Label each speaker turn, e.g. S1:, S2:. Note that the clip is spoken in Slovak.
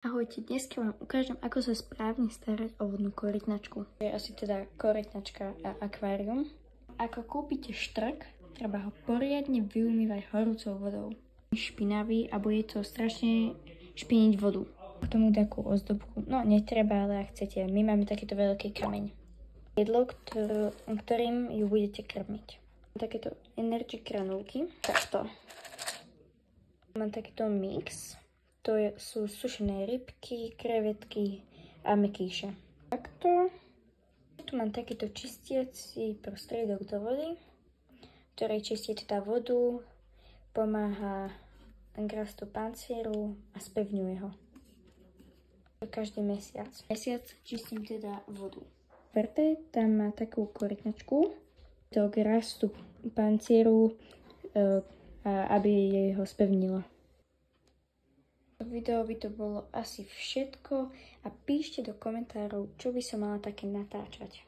S1: Ahojte, dneska vám ukážem, ako sa správne starať o vodnú korytnačku. To je asi teda korytnačka a akvárium. Ako kúpite štrk, treba ho poriadne vyumývať horúcou vodou. Špinavý a bude to strašne špiniť vodu. K tomu takú ozdobku, no netreba, ale ak chcete, my máme takýto veľký kameň. Jedlo, ktorým ju budete krmiť. Takéto energy granulky, takto. Mám takýto mix. To sú sušené rybky, krevetky a mekýše. Takto. Tu mám takýto čistiaci prostriedok do vody, ktorý čistí teda vodu, pomáha rastu pancieru a spevňuje ho. Každý mesiac. Čistím teda vodu. Vrte tam má takú korytnačku, to k rastu pancieru, aby jej ho spevnilo. Video by to bolo asi všetko a píšte do komentárov, čo by som mala také natáčať.